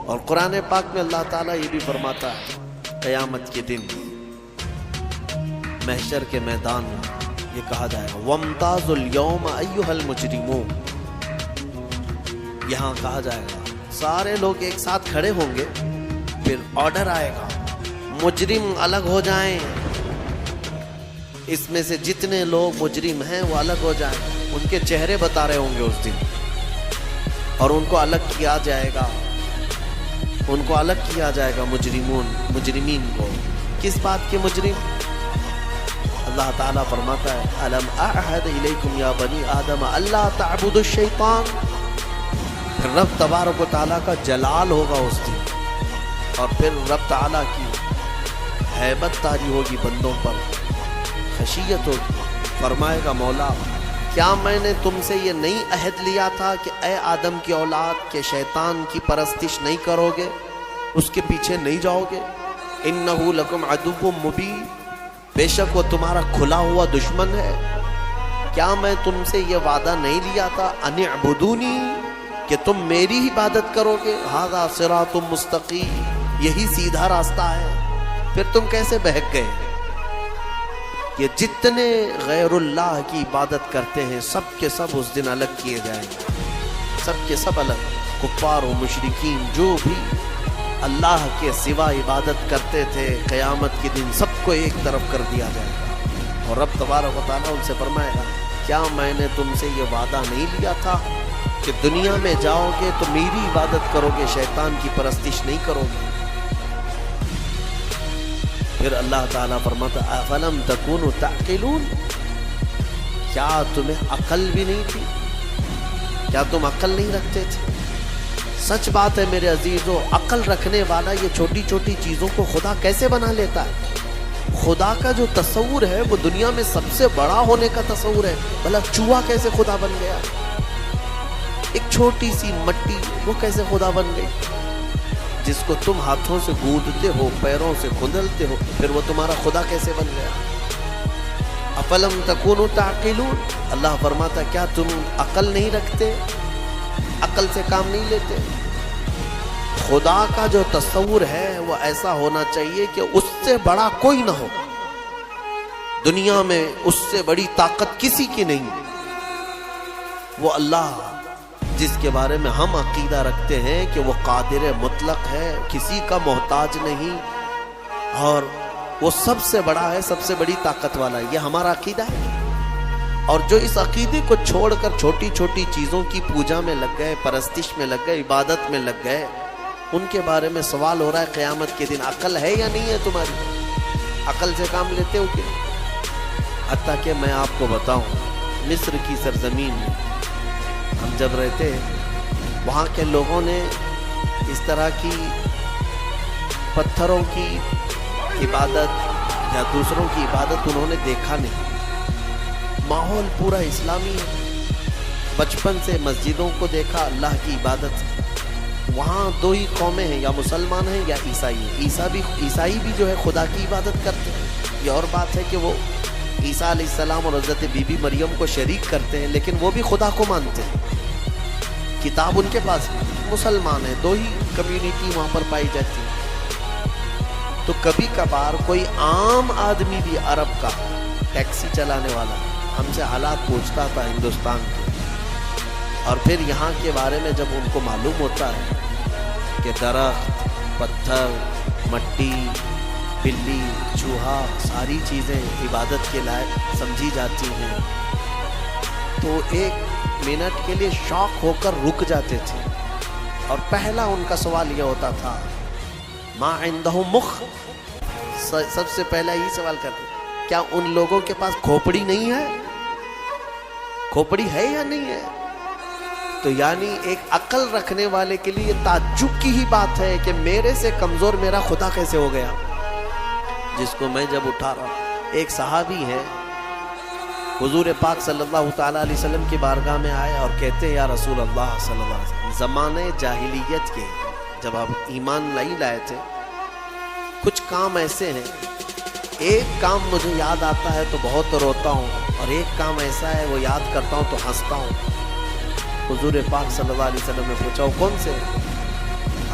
اور قرآن پاک میں اللہ تعالیٰ یہ بھی فرماتا ہے قیامت کے دن محشر کے میدان میں یہ کہا جائے گا وَامْتَازُوا الْيَوْمَ أَيُّهَا الْمُجْرِمُونَ، یہاں کہا جائے گا سارے لوگ ایک ساتھ کھڑے ہوں گے، پھر آرڈر آئے گا مجرم الگ ہو جائیں، اس میں سے جتنے لوگ مجرم ہیں وہ الگ ہو جائیں، ان کے چہرے بتا رہے ہوں گے اس دن، اور ان کو الگ کیا جائے گا، ان کو الگ کیا جائے گا مجرمین کو۔ کس بات کے مجرم؟ اللہ تعالیٰ فرماتا ہے الم اعہد الیکم یا بنی آدم الا تعبدوا الشیطان، پھر رب تبارک و تعالیٰ کا جلال ہوگا اس دن، اور پھر رب تعالیٰ کی ہیبت طاری ہوگی بندوں پر، خشیت ہوگی، فرمائے گا مولا کیا میں نے تم سے یہ نہیں عہد لیا تھا کہ اے آدم کی اولاد کے شیطان کی پرستش نہیں کرو گے، اس کے پیچھے نہیں جاؤ گے، انہ لکم عدو مبین، بے شک وہ تمہارا کھلا ہوا دشمن ہے، کیا میں تم سے یہ وعدہ نہیں لیا تھا ان اعبدونی کہ تم میری عبادت کرو گے، ھذا صراط مستقیم، یہی سیدھا راستہ ہے، پھر تم کیسے بہک گئے؟ یہ جتنے غیر اللہ کی عبادت کرتے ہیں سب کے سب اس دن الگ کیے جائیں گے، سب کے سب الگ، کفار و مشرکین جو بھی اللہ کے سوا عبادت کرتے تھے قیامت کے دن سب کو ایک طرف کر دیا جائے گا، اور رب تبارک و تعالیٰ ان سے فرمائے گا کیا میں نے تم سے یہ وعدہ نہیں لیا تھا کہ دنیا میں جاؤ گے تو میری عبادت کرو گے، شیطان کی پرستش نہیں کرو گے؟ پھر اللہ تعالیٰ فرماتا افلم تکونوا تعقلون، کیا تمہیں عقل بھی نہیں تھی؟ کیا تم عقل نہیں رکھتے تھے؟ سچ بات ہے میرے عزیزو، عقل رکھنے والا یہ چھوٹی چھوٹی چیزوں کو خدا کیسے بنا لیتا ہے؟ خدا کا جو تصور ہے وہ دنیا میں سب سے بڑا ہونے کا تصور ہے، بھلا چوہا کیسے خدا بن گیا؟ ایک چھوٹی سی مٹی وہ کیسے خدا بن گئی؟ جس کو تم ہاتھوں سے گوندتے ہو، پیروں سے کھندلتے ہو، پھر وہ تمہارا خدا کیسے بن گیا؟ افلم تکونوا تعقلون، اللہ فرماتا کیا تم عقل نہیں رکھتے، عقل سے کام نہیں لیتے؟ خدا کا جو تصور ہے وہ ایسا ہونا چاہیے کہ اس سے بڑا کوئی نہ ہو، دنیا میں اس سے بڑی طاقت کسی کی نہیں، وہ اللہ جس کے بارے میں ہم عقیدہ رکھتے ہیں کہ وہ قادر مطلق ہے، کسی کا محتاج نہیں، اور وہ سب سے بڑا ہے، سب سے بڑی طاقت والا ہے، یہ ہمارا عقیدہ ہے۔ اور جو اس عقیدے کو چھوڑ کر چھوٹی چھوٹی چیزوں کی پوجا میں لگ گئے، پرستش میں لگ گئے، عبادت میں لگ گئے، ان کے بارے میں سوال ہو رہا ہے قیامت کے دن عقل ہے یا نہیں ہے تمہاری؟ عقل سے کام لیتے ہو کہ؟ حتیٰ کہ میں آپ کو بتاؤں مصر کی سرزمین میں ہم جب رہتے وہاں کے لوگوں نے اس طرح کی پتھروں کی عبادت یا دوسروں کی عبادت انہوں نے دیکھا نہیں، ماحول پورا اسلامی ہے، بچپن سے مسجدوں کو دیکھا، اللہ کی عبادت، وہاں دو ہی قومیں ہیں، یا مسلمان ہیں یا عیسائی ہیں، عیسائی بھی جو ہے خدا کی عبادت کرتے ہیں، یہ اور بات ہے کہ وہ عیسیٰ علیہ السلام اور حضرت بی بی مریم کو شریک کرتے ہیں، لیکن وہ بھی خدا کو مانتے ہیں، کتاب ان کے پاس بھی، مسلمان ہیں، دو ہی کمیونٹی وہاں پر پائی جاتی ہے۔ تو کبھی کبھار کوئی عام آدمی بھی عرب کا ٹیکسی چلانے والا ہم سے حالات پوچھتا تھا ہندوستان کے، اور پھر یہاں کے بارے میں جب ان کو معلوم ہوتا ہے کہ درخت، پتھر، مٹی، بلی، چوہا، ساری چیزیں عبادت کے لائق سمجھی جاتی ہیں، تو ایک منٹ کے لیے شوق ہو کر رک جاتے تھے، اور پہلا ان کا سوال یہ ہوتا تھا ما عندهم مخ، سب سے پہلا یہ سوال کرتے کیا ان لوگوں کے پاس کھوپڑی نہیں ہے؟ کھوپڑی ہے یا نہیں ہے؟ تو یعنی ایک عقل رکھنے والے کے لیے تعجب کی ہی بات ہے کہ میرے سے کمزور میرا خدا کیسے ہو گیا، جس کو میں جب اٹھا رہا ہوں۔ ایک صحابی ہے حضور پاک صلی اللہ تعالیٰ علیہ وسلم کی بارگاہ میں آئے اور کہتے ہیں یا رسول اللہ صلی اللہ علیہ وسلم، زمانے جاہلیت کے جب آپ ایمان نہیں لائے تھے کچھ کام ایسے ہیں، ایک کام مجھے یاد آتا ہے تو بہت روتا ہوں، اور ایک کام ایسا ہے وہ یاد کرتا ہوں تو ہنستا ہوں۔ حضور پاک صلی اللہ علیہ وسلم نے پوچھا وہ کون سے؟